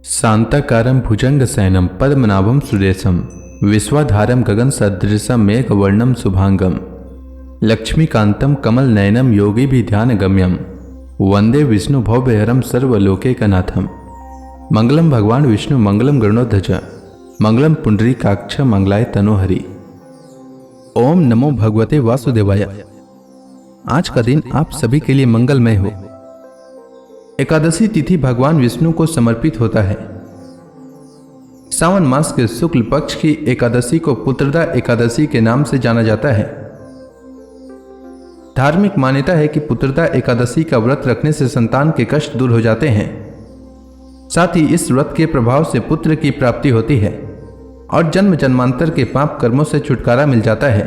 शांताकारं भुजंगशयनं पद्मनाभं सुरेशं विश्वाधारं गगनसदृशं मेघवर्णं शुभांगं लक्ष्मीकान्तं कमलनयनं योगिभिध्यानगम्यं वंदे विष्णुभवभयहरं सर्वलोकैकनाथं। मंगलम भगवान विष्णु मंगलम गरुड़ध्वज मंगलम पुंडरीकाक्ष मंगलाय तनोहरि। ओम नमो भगवते वासुदेवाय। आज का दिन आप सभी के लिए मंगलमय हो। एकादशी तिथि भगवान विष्णु को समर्पित होता है। सावन मास के शुक्ल पक्ष की एकादशी को पुत्रदा एकादशी के नाम से जाना जाता है। धार्मिक मान्यता है कि पुत्रदा एकादशी का व्रत रखने से संतान के कष्ट दूर हो जाते हैं। साथ ही इस व्रत के प्रभाव से पुत्र की प्राप्ति होती है और जन्म जन्मांतर के पाप कर्मों से छुटकारा मिल जाता है।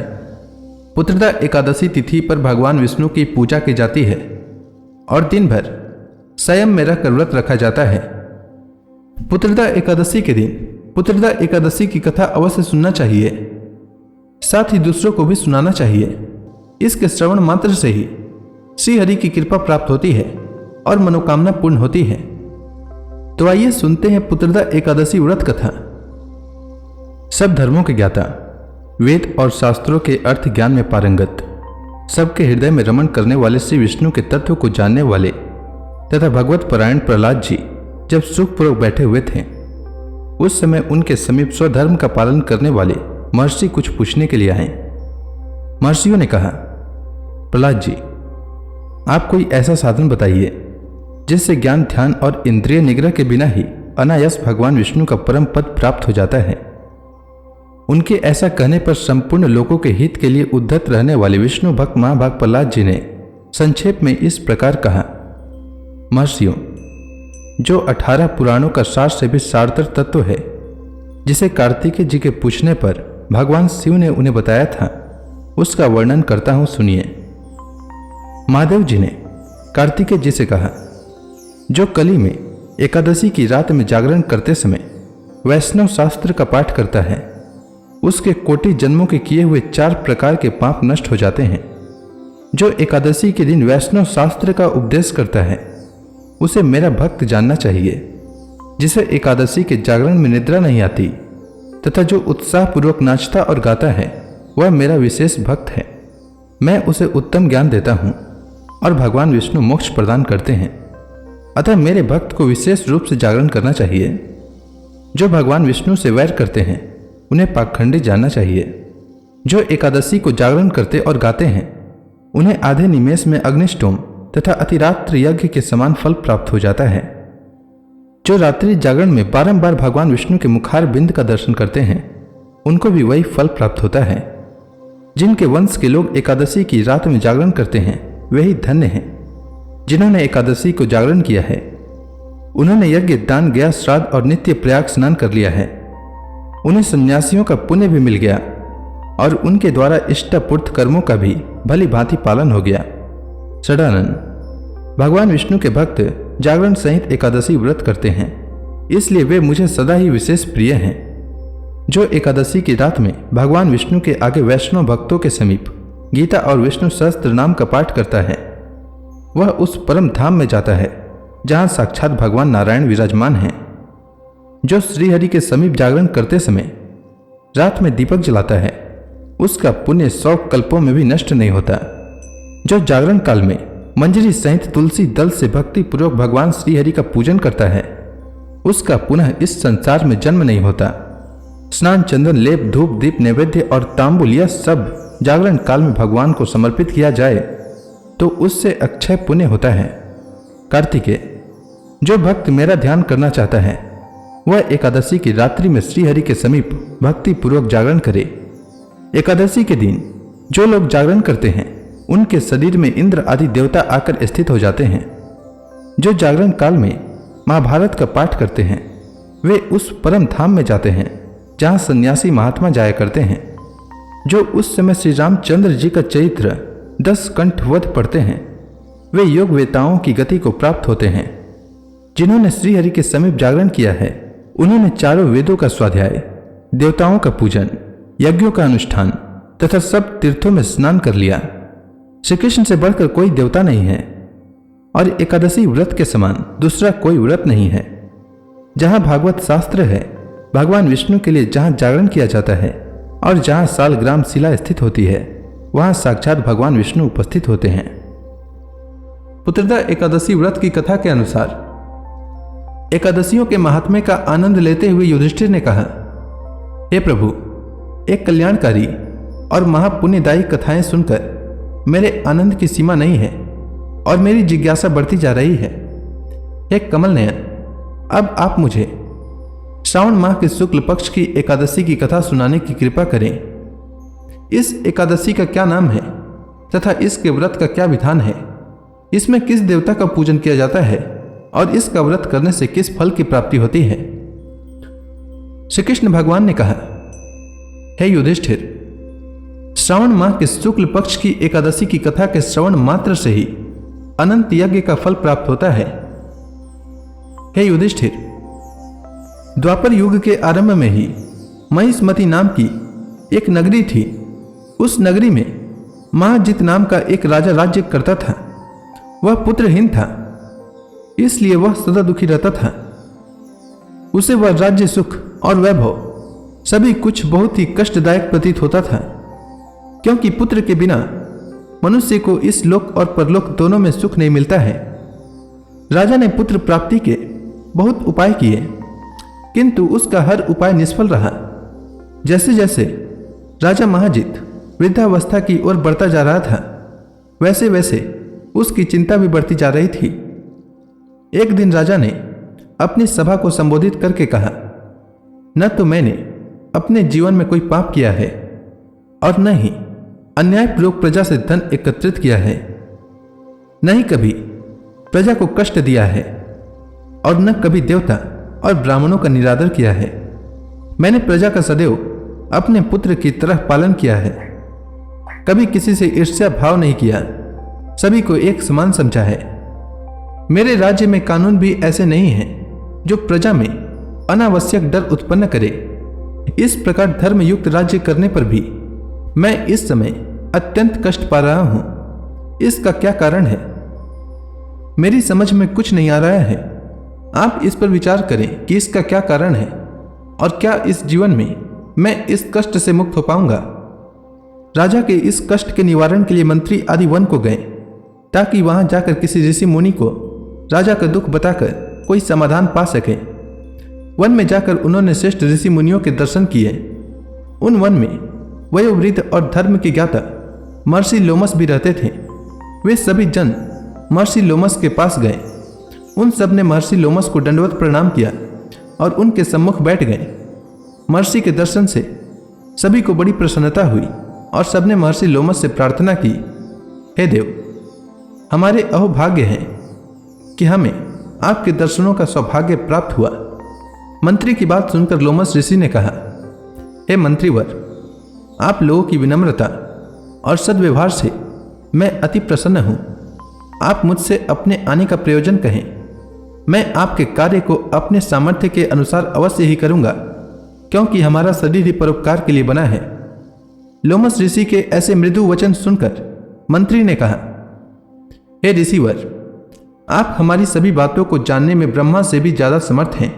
पुत्रदा एकादशी तिथि पर भगवान विष्णु की पूजा की जाती है और दिन भर संयम में रहकर व्रत रखा जाता है। पुत्रदा एकादशी के दिन पुत्रदा एकादशी की कथा अवश्य सुनना चाहिए, साथ ही दूसरों को भी सुनाना चाहिए। इसके श्रवण मात्र से ही श्री हरि की कृपा प्राप्त होती है और मनोकामना पूर्ण होती है। तो आइए सुनते हैं पुत्रदा एकादशी व्रत कथा। सब धर्मों के ज्ञाता, वेद और शास्त्रों के अर्थ ज्ञान में पारंगत, सबके हृदय में रमण करने वाले श्री विष्णु के तत्व को जानने वाले तथा भगवत परायण प्रहलाद जी जब सुखपूर्वक बैठे हुए थे, उस समय उनके समीप स्वधर्म का पालन करने वाले महर्षि कुछ पूछने के लिए आए। महर्षियों ने कहा, प्रहलाद जी, आप कोई ऐसा साधन बताइए जिससे ज्ञान, ध्यान और इंद्रिय निग्रह के बिना ही अनायास भगवान विष्णु का परम पद प्राप्त हो जाता है। उनके ऐसा कहने पर संपूर्ण लोगों के हित के लिए उद्धत रहने वाले विष्णु भक्त महाभाग प्रहलाद जी ने संक्षेप में इस प्रकार कहा, महर्षियों, जो 18 पुराणों का सार से भी सारतर तत्व है, जिसे कार्तिकेय जी के पूछने पर भगवान शिव ने उन्हें बताया था, उसका वर्णन करता हूं, सुनिए। महादेव जी ने कार्तिकेय जी से कहा, जो कली में एकादशी की रात में जागरण करते समय वैष्णव शास्त्र का पाठ करता है, उसके कोटि जन्मों के किए हुए 4 प्रकार के पाप नष्ट हो जाते हैं। जो एकादशी के दिन वैष्णव शास्त्र का उपदेश करता है, उसे मेरा भक्त जानना चाहिए। जिसे एकादशी के जागरण में निद्रा नहीं आती तथा जो उत्साहपूर्वक नाचता और गाता है, वह मेरा विशेष भक्त है। मैं उसे उत्तम ज्ञान देता हूँ और भगवान विष्णु मोक्ष प्रदान करते हैं। अतः मेरे भक्त को विशेष रूप से जागरण करना चाहिए। जो भगवान विष्णु से वैर करते हैं, उन्हें पाखंडी जानना चाहिए। जो एकादशी को जागरण करते और गाते हैं, उन्हें आधे निमेष में अग्निष्टोम तथा अतिरात्र यज्ञ के समान फल प्राप्त हो जाता है। जो रात्रि जागरण में बारंबार भगवान विष्णु के मुखार बिंद का दर्शन करते हैं, उनको भी वही फल प्राप्त होता है। जिनके वंश के लोग एकादशी की रात में जागरण करते हैं, वे ही धन्य हैं। जिन्होंने एकादशी को जागरण किया है, उन्होंने यज्ञ, दान, गया, श्राद्ध और नित्य प्रयाग स्नान कर लिया है। उन्हें सन्यासियों का पुण्य भी मिल गया और उनके द्वारा इष्टपूर्त कर्मों का भी भली भांति पालन हो गया। षडानन, भगवान विष्णु के भक्त जागरण सहित एकादशी व्रत करते हैं, इसलिए वे मुझे सदा ही विशेष प्रिय हैं। जो एकादशी की रात में भगवान विष्णु के आगे वैष्णव भक्तों के समीप गीता और विष्णु सहस्त्र नाम का पाठ करता है, वह उस परम धाम में जाता है जहां साक्षात भगवान नारायण विराजमान हैं। जो श्रीहरि के समीप जागरण करते समय रात में दीपक जलाता है, उसका पुण्य 100 कल्पों में भी नष्ट नहीं होता। जो जागरण काल में मंजरी सहित तुलसी दल से भक्ति पूर्वक भगवान श्रीहरि का पूजन करता है, उसका पुनः इस संसार में जन्म नहीं होता। स्नान, चंदन, लेप, धूप, दीप, नैवेद्य और तांबुल, यह सब जागरण काल में भगवान को समर्पित किया जाए तो उससे अक्षय पुण्य होता है। कार्तिकेय, जो भक्त मेरा ध्यान करना चाहता है, वह एकादशी की रात्रि में श्रीहरि के समीप भक्ति पूर्वक जागरण करे। एकादशी के दिन जो लोग जागरण करते हैं, उनके शरीर में इंद्र आदि देवता आकर स्थित हो जाते हैं। जो जागरण काल में महाभारत का पाठ करते हैं, वे उस परम धाम में जाते हैं जहां सन्यासी महात्मा जाया करते हैं। जो उस समय श्री रामचंद्र जी का चरित्र 10 कंठवध पढ़ते हैं, वे योग वेताओं की गति को प्राप्त होते हैं। जिन्होंने श्रीहरि के समीप जागरण किया है, उन्होंने चारों वेदों का स्वाध्याय, देवताओं का पूजन, यज्ञों का अनुष्ठान तथा सब तीर्थों में स्नान कर लिया। श्री कृष्ण से बढ़कर कोई देवता नहीं है और एकादशी व्रत के समान दूसरा कोई व्रत नहीं है। जहाँ भागवत शास्त्र है, भगवान विष्णु के लिए जहाँ जागरण किया जाता है और जहाँ सालग्राम शिला स्थित होती है, वहाँ साक्षात भगवान विष्णु उपस्थित होते हैं। पुत्रदा एकादशी व्रत की कथा के अनुसार एकादशियों के महात्म्य का आनंद लेते हुए युधिष्ठिर ने कहा, हे प्रभु, एक कल्याणकारी और महापुण्यदायी कथाएं सुनकर मेरे आनंद की सीमा नहीं है और मेरी जिज्ञासा बढ़ती जा रही है। हे कमल नयन, अब आप मुझे श्रावण माह के शुक्ल पक्ष की एकादशी की कथा सुनाने की कृपा करें। इस एकादशी का क्या नाम है तथा इसके व्रत का क्या विधान है? इसमें किस देवता का पूजन किया जाता है और इसका व्रत करने से किस फल की प्राप्ति होती है? श्री कृष्ण भगवान ने कहा, हे युधिष्ठिर, श्रावण माह के शुक्ल पक्ष की एकादशी की कथा के श्रवण मात्र से ही अनंत यज्ञ का फल प्राप्त होता है। हे युधिष्ठिर, द्वापर युग के आरंभ में ही महिष्मति नाम की एक नगरी थी। उस नगरी में महाजित नाम का एक राजा राज्य करता था। वह पुत्रहीन था, इसलिए वह सदा दुखी रहता था। उसे वह राज्य सुख और वैभव सभी कुछ बहुत ही कष्टदायक प्रतीत होता था, क्योंकि पुत्र के बिना मनुष्य को इस लोक और परलोक दोनों में सुख नहीं मिलता है। राजा ने पुत्र प्राप्ति के बहुत उपाय किए, किंतु उसका हर उपाय निष्फल रहा। जैसे जैसे राजा महाजित वृद्धावस्था की ओर बढ़ता जा रहा था, वैसे वैसे उसकी चिंता भी बढ़ती जा रही थी। एक दिन राजा ने अपनी सभा को संबोधित करके कहा, न तो मैंने अपने जीवन में कोई पाप किया है और न ही अन्यायपूर्वक प्रजा से धन एकत्रित किया है, न ही कभी प्रजा को कष्ट दिया है और न कभी देवता और ब्राह्मणों का निरादर किया है। मैंने प्रजा का सदैव अपने पुत्र की तरह पालन किया है, कभी किसी से ईर्ष्या भाव नहीं किया, सभी को एक समान समझा है। मेरे राज्य में कानून भी ऐसे नहीं हैं जो प्रजा में अनावश्यक डर उत्पन्न करे। इस प्रकार धर्मयुक्त राज्य करने पर भी मैं इस समय अत्यंत कष्ट पा रहा हूं। इसका क्या कारण है? मेरी समझ में कुछ नहीं आ रहा है। आप इस पर विचार करें कि इसका क्या कारण है और क्या इस जीवन में मैं इस कष्ट से मुक्त हो पाऊंगा। राजा के इस कष्ट के निवारण के लिए मंत्री आदि वन को गए, ताकि वहां जाकर किसी ऋषि मुनि को राजा का दुख बताकर कोई समाधान पा सके। वन में जाकर उन्होंने श्रेष्ठ ऋषि मुनियों के दर्शन किए। उन वन में वयोवृद्ध और धर्म के ज्ञाता महर्षि लोमस भी रहते थे। वे सभी जन महर्षि लोमस के पास गए। उन सब ने महर्षि लोमस को दंडवत प्रणाम किया और उनके सम्मुख बैठ गए। महर्षि के दर्शन से सभी को बड़ी प्रसन्नता हुई और सबने महर्षि लोमस से प्रार्थना की, हे देव, हमारे अहोभाग्य है कि हमें आपके दर्शनों का सौभाग्य प्राप्त हुआ। मंत्री की बात सुनकर लोमस ऋषि ने कहा, हे मंत्रीवर, आप लोगों की विनम्रता और सद्व्यवहार से मैं अति प्रसन्न हूं। आप मुझसे अपने आने का प्रयोजन कहें। मैं आपके कार्य को अपने सामर्थ्य के अनुसार अवश्य ही करूंगा, क्योंकि हमारा शरीर ही परोपकार के लिए बना है। लोमस ऋषि के ऐसे मृदु वचन सुनकर मंत्री ने कहा, हे ऋषिवर, आप हमारी सभी बातों को जानने में ब्रह्मा से भी ज्यादा समर्थ हैं,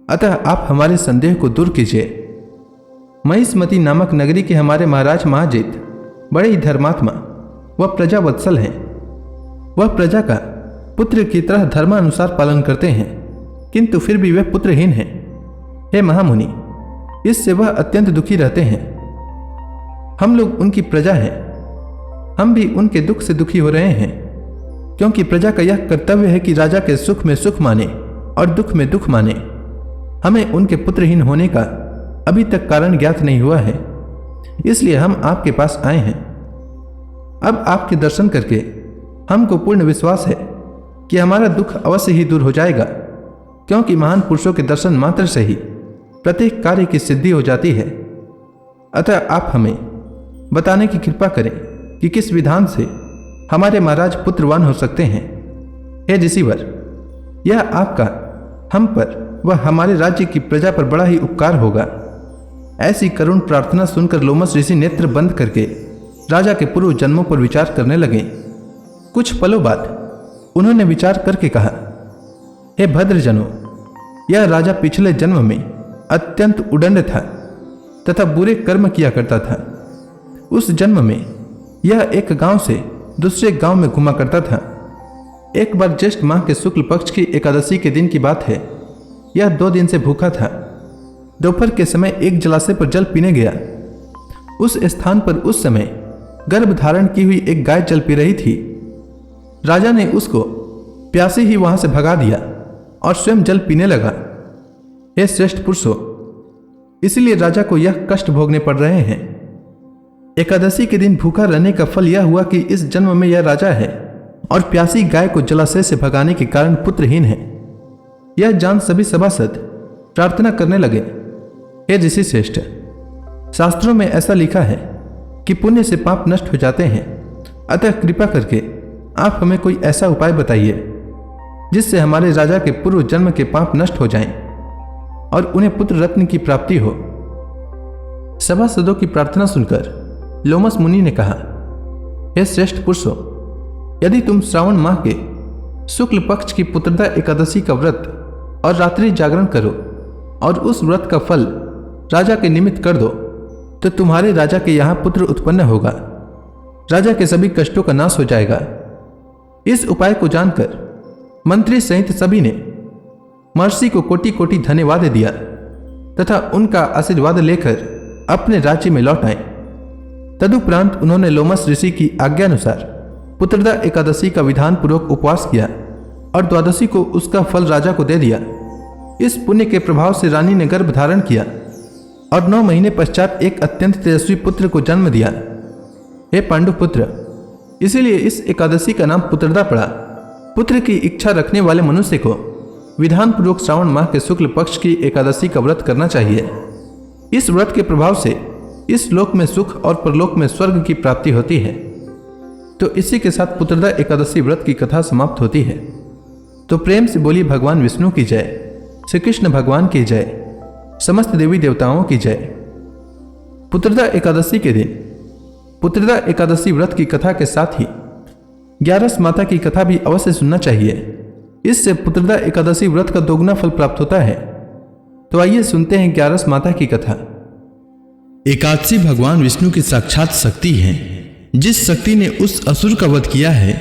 अतः आप हमारे संदेह को दूर कीजिए। महिष्मति नामक नगरी के हमारे महाराज महाजित बड़े ही धर्मात्मा व प्रजा वत्सल हैं। वह प्रजा का पुत्र की तरह धर्मानुसार पालन करते हैं, किंतु फिर भी वे पुत्रहीन हैं। हे महामुनि, इससे वह अत्यंत दुखी रहते हैं। हम लोग उनकी प्रजा हैं, हम भी उनके दुख से दुखी हो रहे हैं, क्योंकि प्रजा का यह कर्तव्य है कि राजा के सुख में सुख माने और दुख में दुख माने। हमें उनके पुत्रहीन होने का अभी तक कारण ज्ञात नहीं हुआ है, इसलिए हम आपके पास आए हैं। अब आपके दर्शन करके हमको पूर्ण विश्वास है कि हमारा दुख अवश्य ही दूर हो जाएगा, क्योंकि महान पुरुषों के दर्शन मात्र से ही प्रत्येक कार्य की सिद्धि हो जाती है। अतः आप हमें बताने की कृपा करें कि किस विधान से हमारे महाराज पुत्रवान हो सकते हैं। हे ऋषिवर, यह आपका हम पर व हमारे राज्य की प्रजा पर बड़ा ही उपकार होगा। ऐसी करुण प्रार्थना सुनकर लोमस ऋषि नेत्र बंद करके राजा के पूर्व जन्मों पर विचार करने लगे। कुछ पलों बाद उन्होंने विचार करके कहा, हे भद्रजनों, यह राजा पिछले जन्म में अत्यंत उदंड था तथा बुरे कर्म किया करता था। उस जन्म में यह एक गांव से दूसरे गांव में घुमा करता था। एक बार ज्येष्ठ माह के शुक्ल पक्ष की एकादशी के दिन की बात है। यह 2 दिन से भूखा था। दोपहर के समय एक जलाशय पर जल पीने गया। उस स्थान पर उस समय गर्भ धारण की हुई एक गाय जल पी रही थी। राजा ने उसको प्यासी ही वहां से भगा दिया और स्वयं जल पीने लगा। हे श्रेष्ठ पुरुषों, इसलिए राजा को यह कष्ट भोगने पड़ रहे हैं। एकादशी के दिन भूखा रहने का फल यह हुआ कि इस जन्म में यह राजा है और प्यासी गाय को जलाशय से भगाने के कारण पुत्रहीन है। यह जान सभी सभासद प्रार्थना करने लगे, हे ऋषि श्रेष्ठ, शास्त्रों में ऐसा लिखा है कि पुण्य से पाप नष्ट हो जाते हैं, अतः कृपा करके आप हमें कोई ऐसा उपाय बताइए जिससे हमारे राजा के पूर्व जन्म के पाप नष्ट हो जाएं और उन्हें पुत्र रत्न की प्राप्ति हो। सभासदों की प्रार्थना सुनकर लोमस मुनि ने कहा, हे श्रेष्ठ पुरुषों, यदि तुम श्रावण माह के शुक्ल पक्ष की पुत्रदा एकादशी का व्रत और रात्रि जागरण करो और उस व्रत का फल राजा के निमित्त कर दो तो तुम्हारे राजा के यहाँ पुत्र उत्पन्न होगा। राजा के सभी कष्टों का नाश हो जाएगा। इस उपाय को जानकर मंत्री सहित सभी ने महर्षि को कोटि कोटि धन्यवाद दिया तथा उनका आशीर्वाद लेकर अपने राज्य में लौट आए। तदुपरांत उन्होंने लोमस ऋषि की आज्ञानुसार पुत्रदा एकादशी का विधान पूर्वक उपवास किया और द्वादशी को उसका फल राजा को दे दिया। इस पुण्य के प्रभाव से रानी ने गर्भ धारण किया और 9 महीने पश्चात एक अत्यंत तेजस्वी पुत्र को जन्म दिया। हे पांडु पुत्र, इसीलिए इस एकादशी का नाम पुत्रदा पड़ा। पुत्र की इच्छा रखने वाले मनुष्य को विधान पूर्वक श्रावण माह के शुक्ल पक्ष की एकादशी का व्रत करना चाहिए। इस व्रत के प्रभाव से इस लोक में सुख और परलोक में स्वर्ग की प्राप्ति होती है। तो इसी के साथ पुत्रदा एकादशी व्रत की कथा समाप्त होती है। तो प्रेम से बोली भगवान विष्णु की जय, श्री कृष्ण भगवान की जय, समस्त देवी देवताओं की जय। पुत्रदा एकादशी के दिन पुत्रदा एकादशी व्रत की कथा के साथ ही 11 माता की कथा भी अवश्य सुनना चाहिए। इससे पुत्रदा एकादशी व्रत का दोगुना फल प्राप्त होता है। तो आइए सुनते हैं 11 माता की कथा। एकादशी भगवान विष्णु की साक्षात शक्ति है। जिस शक्ति ने उस असुर का वध किया है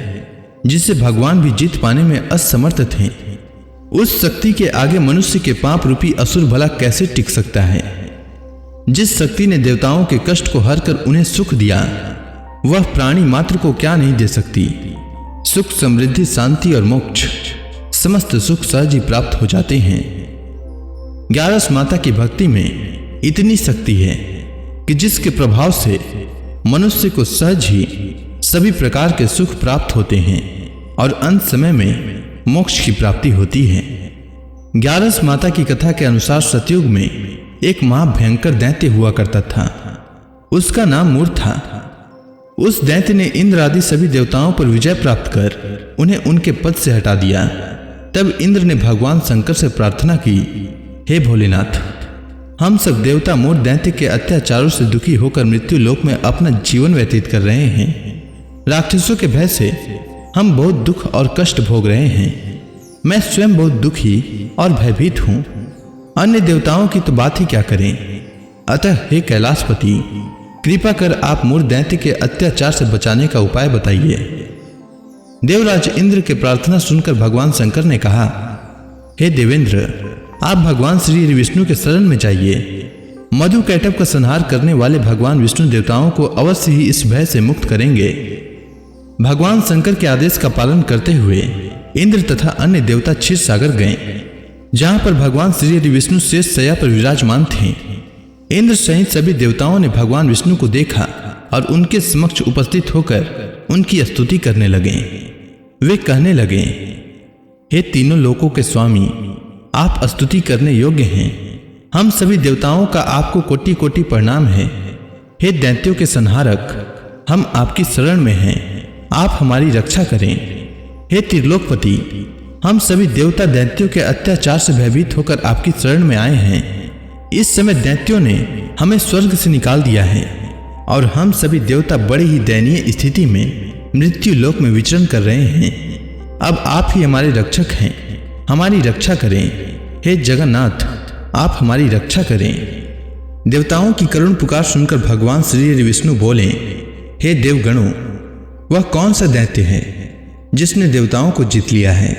जिसे भगवान भी जीत पाने में असमर्थ थे, उस शक्ति के आगे मनुष्य के पाप रूपी असुर भला कैसे टिक सकता है। जिस शक्ति ने देवताओं के कष्ट को हर कर उन्हें सुख दिया, वह प्राणी मात्र को क्या नहीं दे सकती। सुख, समृद्धि, शांति और मोक्ष, समस्त सुख सहज ही प्राप्त हो जाते हैं। 11 माता की भक्ति में इतनी शक्ति है कि जिसके प्रभाव से मनुष्य को सहज ही सभी प्रकार के सुख प्राप्त होते हैं और अंत समय में मोक्ष की प्राप्ति होती है। 11 माता की कथा के अनुसार सतयुग में एक महाभयंकर दैत्य हुआ करता था। उसका नाम मूर था। उस दैत्य ने इंद्र आदि सभी देवताओं पर विजय प्राप्त कर उन्हें उनके पद से हटा दिया। तब इंद्र ने भगवान शंकर से प्रार्थना की, हे भोलेनाथ, हम सब देवता मूर दैत्य के अत्याचारों से दुखी होकर मृत्यु लोक में अपना जीवन व्यतीत कर रहे हैं। राक्षसों के भय से हम बहुत दुख और कष्ट भोग रहे हैं। मैं स्वयं बहुत दुखी और भयभीत हूं। अन्य देवताओं की तो बात ही क्या करें। अतः हे कैलाशपति, कृपा कर आप मूर दैत्य के अत्याचार से बचाने का उपाय बताइए। देवराज इंद्र के प्रार्थना सुनकर भगवान शंकर ने कहा, हे देवेंद्र, आप भगवान श्री विष्णु के शरण में जाइए। मधु कैटभ का संहार करने वाले भगवान विष्णु देवताओं को अवश्य ही इस भय से मुक्त करेंगे। भगवान शंकर के आदेश का पालन करते हुए इंद्र तथा अन्य देवता क्षीर सागर गए, जहां पर भगवान श्री विष्णु शेष शैया पर विराजमान थे। इंद्र सहित सभी देवताओं ने भगवान विष्णु को देखा और उनके समक्ष उपस्थित होकर उनकी स्तुति करने लगे। वे कहने लगे, हे तीनों लोकों के स्वामी, आप स्तुति करने योग्य हैं। हम सभी देवताओं का आपको कोटि कोटि प्रणाम है। हे दैत्यों के संहारक, हम आपकी शरण में हैं, आप हमारी रक्षा करें। हे त्रिलोकपति, हम सभी देवता दैत्यों के अत्याचार से भयभीत होकर आपकी शरण में आए हैं। इस समय दैत्यों ने हमें स्वर्ग से निकाल दिया है और हम सभी देवता बड़ी ही दयनीय स्थिति में मृत्यु लोक में विचरण कर रहे हैं। अब आप ही हमारे रक्षक हैं, हमारी रक्षा करें। हे जगन्नाथ, आप हमारी रक्षा करें। देवताओं की करुण पुकार सुनकर भगवान श्री हरि विष्णु बोले, हे देवगणों, वह कौन सा दैत्य है जिसने देवताओं को जीत लिया है?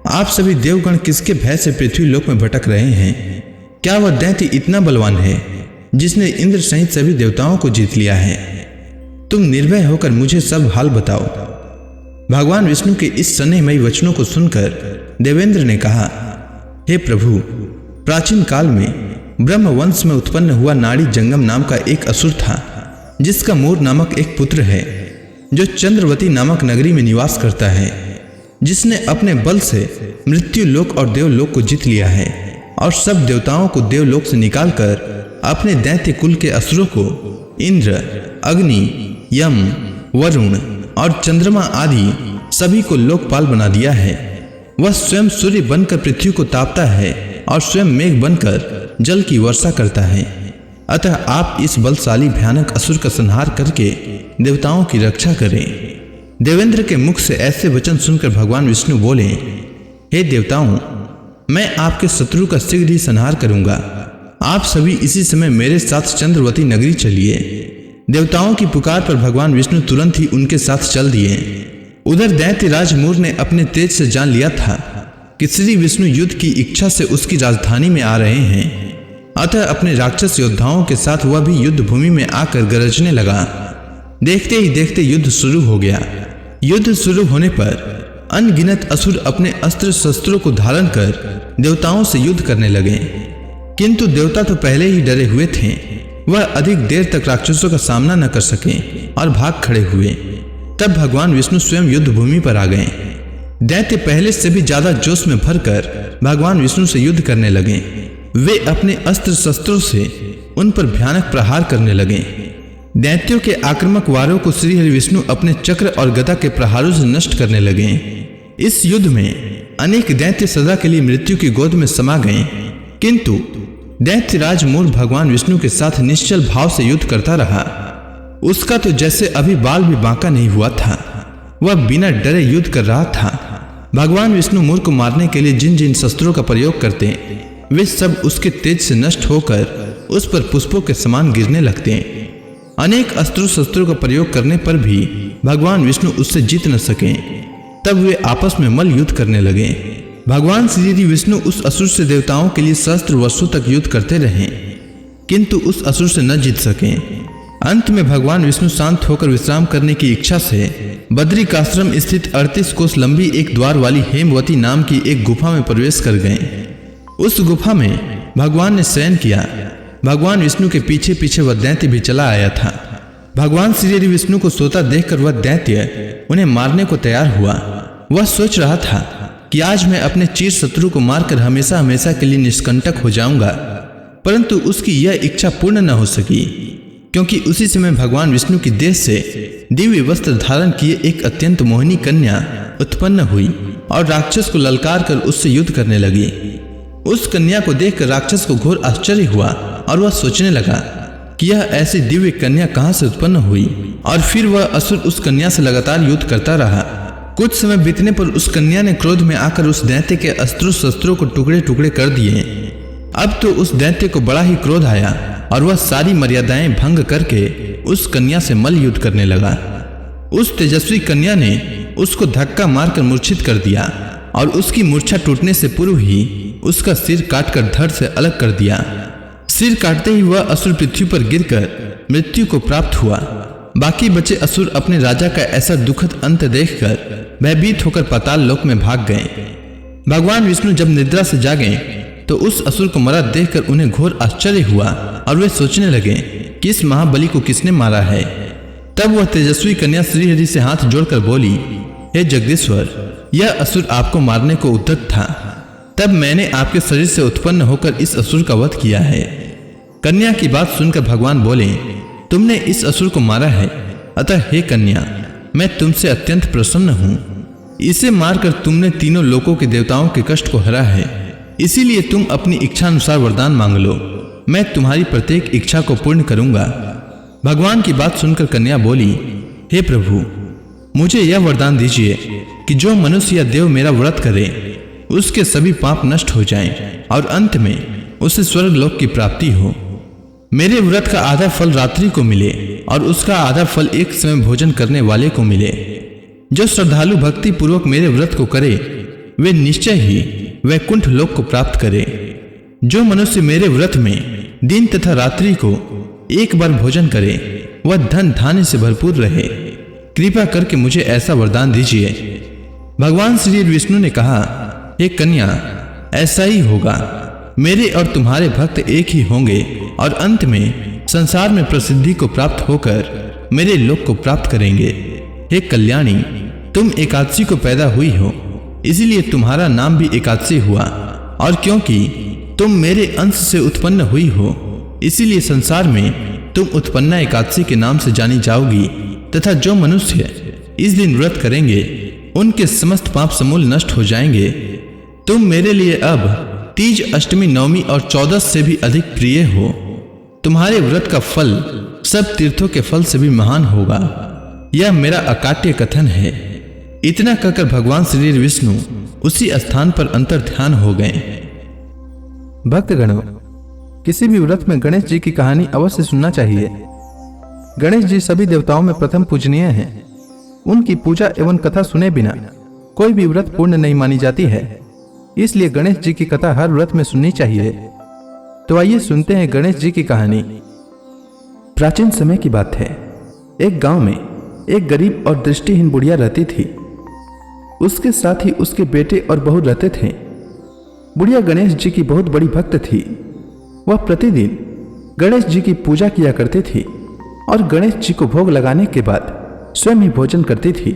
आप सभी देवगण किसके भय से पृथ्वी लोक में भटक रहे हैं? क्या वह दैत्य इतना बलवान है जिसने इंद्र सहित सभी देवताओं को जीत लिया है? तुम निर्भय होकर मुझे सब हाल बताओ। भगवान विष्णु के इस स्नेहमयी वचनों को सुनकर देवेंद्र ने कहा, हे प्रभु, प्राचीन काल में ब्रह्म वंश में उत्पन्न हुआ नाड़ी जंगम नाम का एक असुर था, जिसका मूर नामक एक पुत्र है, जो चंद्रवती नामक नगरी में निवास करता है, जिसने अपने बल से मृत्यु लोक और देवलोक को जीत लिया है और सब देवताओं को देवलोक से निकालकर अपने दैत्य कुल के असुरों को इंद्र, अग्नि, यम, वरुण और चंद्रमा आदि सभी को लोकपाल बना दिया है। वह स्वयं सूर्य बनकर पृथ्वी को तापता है और स्वयं मेघ बनकर जल की वर्षा करता है। अतः आप इस बलशाली भयानक असुर का संहार करके देवताओं की रक्षा करें। देवेंद्र के मुख से ऐसे वचन सुनकर भगवान विष्णु बोले, हे देवताओं, मैं आपके शत्रु का शीघ्र ही संहार करूंगा। आप सभी इसी समय मेरे साथ चंद्रवती नगरी चलिए। देवताओं की पुकार पर भगवान विष्णु तुरंत ही उनके साथ चल दिए। उधर दैत्य राज मूर ने अपने तेज से जान लिया था कि श्री विष्णु युद्ध की इच्छा से उसकी राजधानी में आ रहे हैं। अतः अपने राक्षस योद्धाओं के साथ वह भी युद्ध भूमि में आकर गरजने लगा। देखते ही देखते युद्ध शुरू हो गया। युद्ध शुरू होने पर अनगिनत असुर अपने अस्त्र शस्त्रों को धारण कर देवताओं से युद्ध करने लगे, किंतु देवता तो पहले ही डरे हुए थे। वह अधिक देर तक राक्षसों का सामना न कर सके और भाग खड़े हुए। तब भगवान विष्णु स्वयं युद्ध भूमि पर आ गए। दैत्य पहले से भी ज्यादा जोश में भरकर भगवान विष्णु से युद्ध करने लगे। वे अपने अस्त्र शस्त्रों से उन पर भयानक प्रहार करने लगे। दैत्यों के आक्रामक वारों को श्री हरि विष्णु अपने चक्र और गदा के प्रहारों से नष्ट करने लगे। इस युद्ध में अनेक दैत्य सदा के लिए मृत्यु की गोद में समा गए, किंतु दैत्य राज मूर भगवान विष्णु के साथ निश्चल भाव से युद्ध करता रहा। उसका तो जैसे अभी बाल भी बांका नहीं हुआ था। वह बिना डरे युद्ध कर रहा था। भगवान विष्णु मूर को मारने के लिए जिन जिन शस्त्रों का प्रयोग करते, वे सब उसके तेज से नष्ट होकर उस पर पुष्पों के समान गिरने लगते। अनेक अस्त्रों शस्त्रों का प्रयोग करने पर भी भगवान विष्णु उससे जीत न सके। तब वे आपस में मल्ल युद्ध करने लगे। भगवान श्री विष्णु उस असुर से देवताओं के लिए सहस्त्र वर्षों तक युद्ध करते रहे, किंतु उस असुर से न जीत सके। अंत में भगवान विष्णु शांत होकर विश्राम करने की इच्छा से बद्रिकाश्रम स्थित 38 कोस लंबी एक द्वार वाली हेमवती नाम की एक गुफा में प्रवेश कर गए। उस गुफा में भगवान ने शयन किया। भगवान विष्णु के पीछे पीछे वह दैत्य भी चला आया था। भगवान श्री विष्णु को सोता देखकर वह दैत्य उन्हें मारने को तैयार हुआ। वह सोच रहा था कि आज मैं अपने चिर शत्रु को मारकर हमेशा हमेशा के लिए निष्कंटक हो जाऊंगा, परंतु उसकी यह इच्छा पूर्ण न हो सकी, क्योंकि उसी समय भगवान विष्णु की देह से दिव्य वस्त्र धारण किए एक अत्यंत मोहिनी कन्या उत्पन्न हुई और राक्षस को ललकार कर उससे युद्ध करने लगी। उस कन्या को देखकर राक्षस को घोर आश्चर्य हुआ और वह सोचने लगा कि यह ऐसी दिव्य कन्या कहां से उत्पन्न हुई, और फिर वह असुर उस कन्या से लगातार युद्ध करता रहा। कुछ समय बीतने पर उस कन्या ने क्रोध में आकर उस दैत्य के अस्त्रों शस्त्रों को टुकड़े टुकड़े कर दिए। अब तो उस दैत्य को बड़ा ही क्रोध आया और वह सारी मर्यादाएं भंग करके उस कन्या से मल्ल युद्ध करने लगा। उस तेजस्वी कन्या ने उसको धक्का मारकर मूर्छित कर दिया और उसकी मूर्छा टूटने से पूर्व ही उसका सिर काटकर धड़ से अलग कर दिया। सिर काटते ही वह असुर पृथ्वी पर गिरकर मृत्यु को प्राप्त हुआ। बाकी बचे असुर अपने राजा का ऐसा दुखद अंत देखकर भयभीत होकर पाताल लोक में भाग गए। भगवान विष्णु जब निद्रा से जागे तो उस असुर को मरा देखकर उन्हें घोर आश्चर्य हुआ और वे सोचने लगे कि इस महाबली को किसने मारा है। तब वह तेजस्वी कन्या श्री हरि से हाथ जोड़कर बोली, हे जगदीश्वर, यह असुर आपको मारने को उद्यत था। तब मैंने आपके शरीर से उत्पन्न होकर इस असुर का वध किया है। कन्या की बात सुनकर भगवान बोले, तुमने इस असुर को मारा है, अतः हे कन्या, मैं तुमसे अत्यंत प्रसन्न हूँ। इसे मारकर तुमने तीनों लोकों के देवताओं के कष्ट को हरा है, इसीलिए तुम अपनी इच्छा अनुसार वरदान मांग लो, मैं तुम्हारी प्रत्येक इच्छा को पूर्ण करूंगा। भगवान की बात सुनकर कन्या बोली, हे प्रभु, मुझे यह वरदान दीजिए कि जो मनुष्य या देव मेरा व्रत करे उसके सभी पाप नष्ट हो जाएं और अंत में उसे स्वर्ग लोक की प्राप्ति हो। मेरे व्रत का आधा फल रात्रि को मिले और उसका आधा फल एक समय भोजन करने वाले को मिले। जो श्रद्धालु भक्ति पूर्वक मेरे व्रत को करे वे निश्चय ही वैकुंठ लोक को प्राप्त करे। जो मनुष्य मेरे व्रत में दिन तथा रात्रि को एक बार भोजन करे वह धन धान्य से भरपूर रहे। कृपा करके मुझे ऐसा वरदान दीजिए। भगवान श्री विष्णु ने कहा, हे कन्या, ऐसा ही होगा। मेरे और तुम्हारे भक्त एक ही होंगे और अंत में संसार में प्रसिद्धि को प्राप्त होकर मेरे लोक को प्राप्त करेंगे। हे कल्याणी, तुम एकादशी को पैदा हुई हो, इसीलिए तुम्हारा नाम भी एकादशी हुआ। और क्योंकि तुम मेरे अंश से उत्पन्न हुई हो, इसीलिए संसार में तुम उत्पन्ना एकादशी के नाम से जानी जाओगी। तथा जो मनुष्य इस दिन व्रत करेंगे उनके समस्त पाप समूल नष्ट हो जाएंगे। तुम मेरे लिए अब तीज, अष्टमी, नवमी और 14 से भी अधिक प्रिय हो। तुम्हारे व्रत का फल सब तीर्थों के फल से भी महान होगा। यह मेरा अकाट्य कथन है। इतना कहकर भगवान श्री विष्णु उसी स्थान पर अंतर ध्यान हो गए। भक्तगणों, किसी भी व्रत में गणेश जी की कहानी अवश्य सुनना चाहिए। गणेश जी सभी देवताओं में प्रथम पूजनीय हैं। उनकी पूजा एवं कथा सुने बिना कोई भी व्रत पूर्ण नहीं मानी जाती है। इसलिए गणेश जी की कथा हर व्रत में सुननी चाहिए। तो आइए सुनते हैं गणेश जी की कहानी। प्राचीन समय की बात है। एक गांव में एक गरीब और दृष्टिहीन बुढ़िया रहती थी। उसके साथ ही उसके बेटे और बहू रहते थे। बुढ़िया गणेश जी की बहुत बड़ी भक्त थी। वह प्रतिदिन गणेश जी की पूजा किया करती थी और गणेश जी को भोग लगाने के बाद स्वयं ही भोजन करती थी।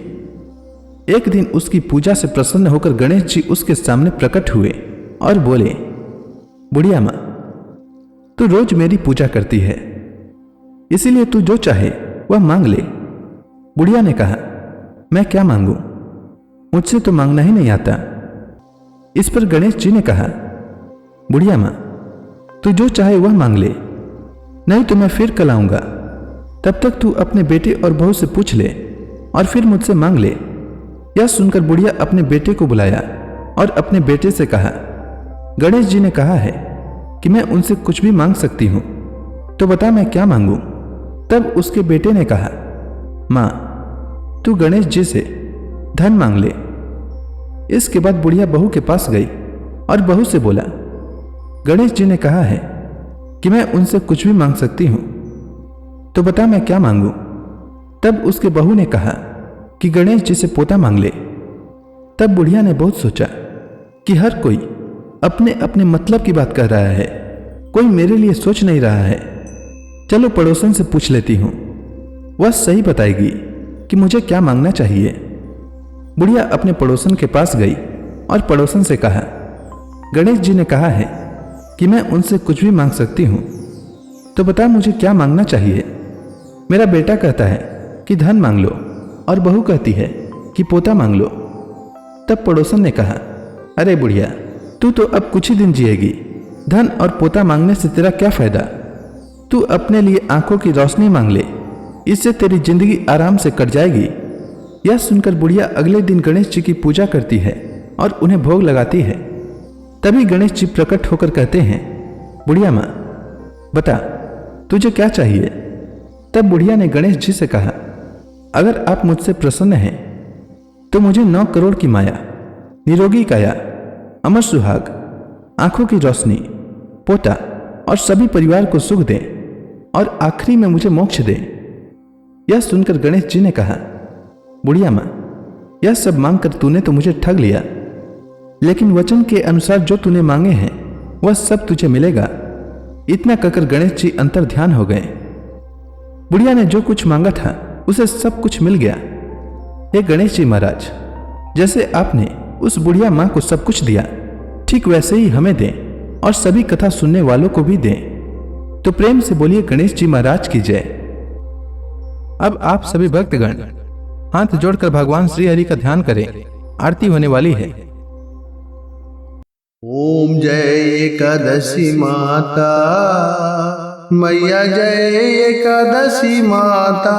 एक दिन उसकी पूजा से प्रसन्न होकर गणेश जी उसके सामने प्रकट हुए और बोले, बुढ़िया माँ, तू रोज मेरी पूजा करती है, इसीलिए तू जो चाहे वह मांग ले। बुढ़िया ने कहा, मैं क्या मांगू, मुझसे तो मांगना ही नहीं आता। इस पर गणेश जी ने कहा, बुढ़िया माँ, तू जो चाहे वह मांग ले, नहीं तो मैं फिर कल आऊंगा। तब तक तू अपने बेटे और बहू से पूछ ले और फिर मुझसे मांग ले। यह सुनकर बुढ़िया अपने बेटे को बुलाया और अपने बेटे से कहा, गणेश जी ने कहा है कि मैं उनसे कुछ भी मांग सकती हूं, तो बता मैं क्या मांगू। तब उसके बेटे ने कहा, मां, तू गणेश जी से धन मांग ले। इसके बाद बुढ़िया बहू के पास गई और बहू से बोला, गणेश जी ने कहा है कि मैं उनसे कुछ भी मांग सकती हूं, तो बता मैं क्या मांगू। तब उसके बहू ने कहा कि गणेश जी से पोता मांग ले। तब बुढ़िया ने बहुत सोचा कि हर कोई अपने अपने मतलब की बात कर रहा है, कोई मेरे लिए सोच नहीं रहा है। चलो पड़ोसन से पूछ लेती हूं, वह सही बताएगी कि मुझे क्या मांगना चाहिए। बुढ़िया अपने पड़ोसन के पास गई और पड़ोसन से कहा, गणेश जी ने कहा है कि मैं उनसे कुछ भी मांग सकती हूं, तो बता मुझे क्या मांगना चाहिए। मेरा बेटा कहता है कि धन मांग लो और बहू कहती है कि पोता मांग लो। तब पड़ोसन ने कहा, अरे बुढ़िया, तू तो अब कुछ ही दिन जिएगी, धन और पोता मांगने से तेरा क्या फायदा। तू अपने लिए आंखों की रोशनी मांग ले, इससे तेरी जिंदगी आराम से कट जाएगी। यह सुनकर बुढ़िया अगले दिन गणेश जी की पूजा करती है और उन्हें भोग लगाती है। तभी गणेश जी प्रकट होकर कहते हैं, बुढ़िया माँ, बता तुझे क्या चाहिए। तब बुढ़िया ने गणेश जी से कहा, अगर आप मुझसे प्रसन्न हैं तो मुझे 9 करोड़ की माया, निरोगी काया, अमर सुहाग, आंखों की रोशनी, पोता और सभी परिवार को सुख दे और आखिरी में मुझे मोक्ष दे। यह सुनकर गणेश जी ने कहा, बुढ़िया माँ, यह सब मांगकर तूने तो मुझे ठग लिया, लेकिन वचन के अनुसार जो तूने मांगे हैं वह सब तुझे मिलेगा। इतना कहकर गणेश जी अंतर ध्यान हो गए। बुढ़िया ने जो कुछ मांगा था उसे सब कुछ मिल गया। हे गणेश जी महाराज, जैसे आपने उस बुढ़िया मां को सब कुछ दिया, ठीक वैसे ही हमें दें और सभी कथा सुनने वालों को भी दें। तो प्रेम से बोलिए गणेश जी महाराज की जय। अब आप सभी भक्तगण हाथ जोड़कर भगवान श्री हरि का ध्यान करें, आरती होने वाली है। ओम जय एकादशी माता, मैया जय एकादशी माता।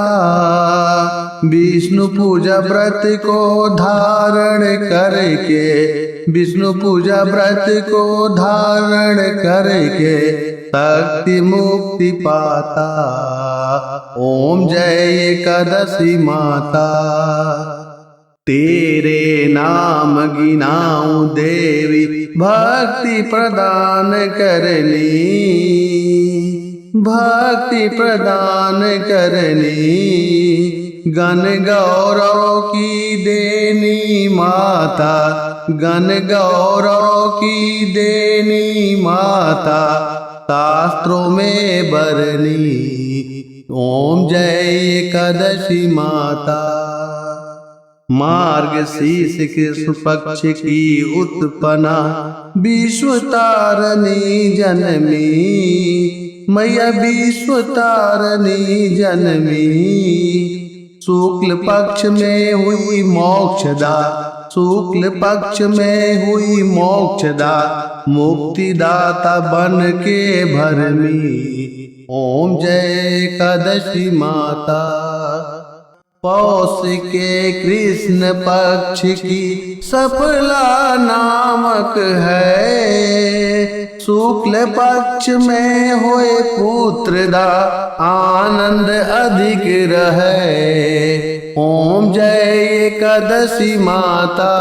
विष्णु पूजा व्रत को धारण करके विष्णु पूजा व्रत को धारण करके शक्ति मुक्ति पाता। ओम जय एकादशी माता। तेरे नाम गिनाऊं देवी भक्ति प्रदान करनी, भक्ति प्रदान करनी। गण गौरव की देनी माता, गण गौरव की देनी माता, शास्त्रों में बरनी। ओम जय एकादशी माता। मार्गशीर्ष कृष्ण पक्ष की उत्पन्ना विश्व तारणी जन्मी, मैया विश्व तारणी जन्मी। शुक्ल पक्ष में हुई मोक्षदा, शुक्ल पक्ष में हुई मोक्षदा, मुक्तिदाता बन के भरमी। ओम जय एकादशी माता। पौष के कृष्ण पक्ष की सफला नामक है, शुक्ल पक्ष में होए पुत्रदा आनंद अधिक रहे। ओम जय एकादशी माता।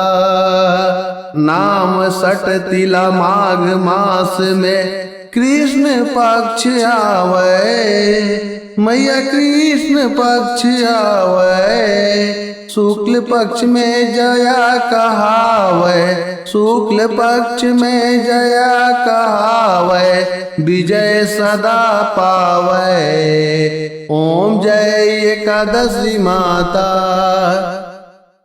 नाम सट तिला माघ मास में कृष्ण पक्ष आवे, मैया कृष्ण पक्ष आवे। शुक्ल पक्ष में जया कहावे, शुक्ल पक्ष में जया कहावे, विजय सदा पावे। ओम जय एकादशी माता।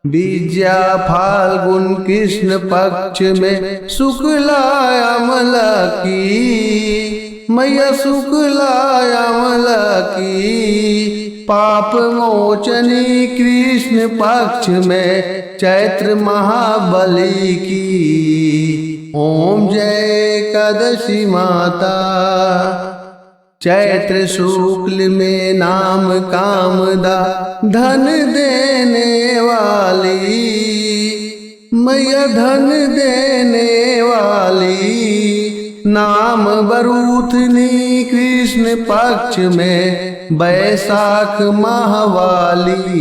विद्या फाल्गुन कृष्ण पक्ष में शुक्ला अमला की, मैया शुक्ला अमला की। पाप मोचनी कृष्ण पक्ष में चैत्र महाबली की। ओम जय एकादशी माता। चैत्र शुक्ल में नाम कामदा धन देने वाली, मैया धन देने वाली। नाम बरूथनी कृष्ण पक्ष में बैसाख माहवाली।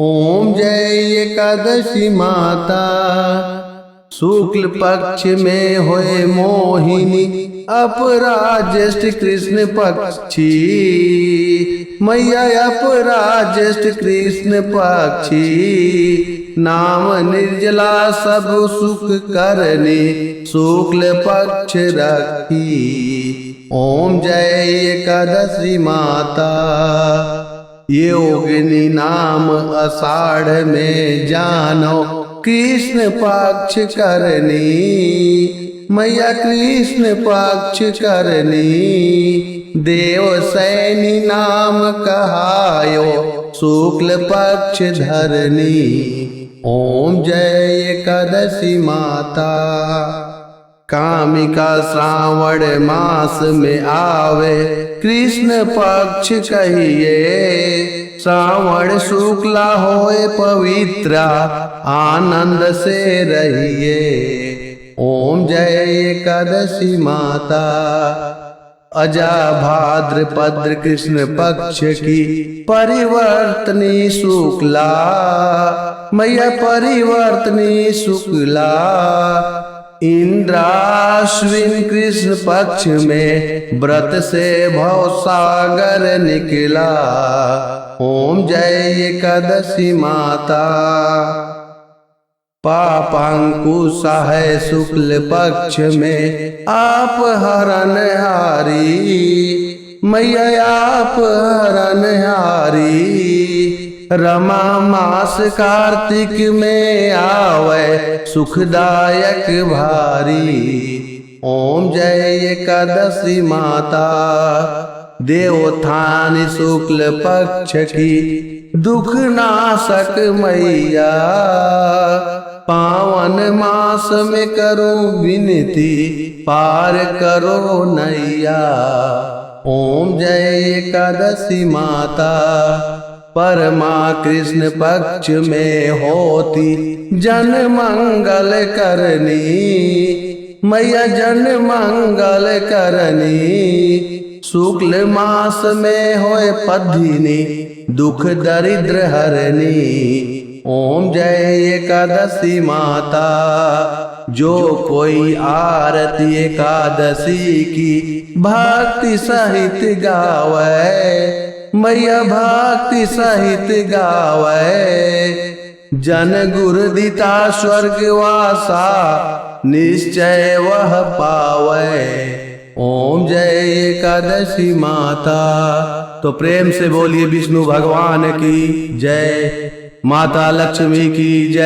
ओम जय एकादशी माता। शुक्ल पक्ष में होए मोहिनी अपराज्येष्ठ कृष्ण पक्षी, मैया अपराज्येष्ठ कृष्ण पक्षी। नाम निर्जला सब सुख करने शुक्ल पक्ष रखी। ओम जय एकादशी माता। योगिनी नाम आषाढ़ में जानो कृष्ण पक्ष करनी, मैया कृष्ण पक्ष करनी। देवसैनी नाम कहायो शुक्ल पक्ष धरनी। ओम जय एकादशी माता। कामिका श्रावण मास में आवे कृष्ण पक्ष कहिए। श्रावण शुक्ला होए पवित्रा आनंद से रहिए। ओम जय एकादशी माता। अजा भाद्रपद कृष्ण पक्ष की परिवर्तनी शुक्ला, मैया परिवर्तनी शुक्ला। इंद्राश्विन कृष्ण पक्ष में व्रत से भवसागर निकला। ओम जय एकादशी माता। पापांकुश है शुक्ल पक्ष में आप हरणहारी, मैया आप हरणहारी। रमा मास कार्तिक में आवे सुखदायक भारी। ओम जय एकादशी माता। देवोत्थान शुक्ल पक्ष की दुख नाशक मैया। पावन मास में करो विनती पार करो नैया। ओम जय एकादशी माता। परमा कृष्ण पक्ष में होती जन मंगल करनी, मैया जन मंगल करनी। शुक्ल मास में होए पद्धिनी, दुख दरिद्र हरनी। ओम जय एकादशी माता, जो कोई आरती एकादशी की भक्ति सहित गावे, मैया भक्ति सहित गावे। जन गुरु दिता स्वर्गवासा, निश्चय वह पावे। ओम जय एकादशी माता। तो प्रेम से बोलिए विष्णु भगवान की जय, माता लक्ष्मी की जय।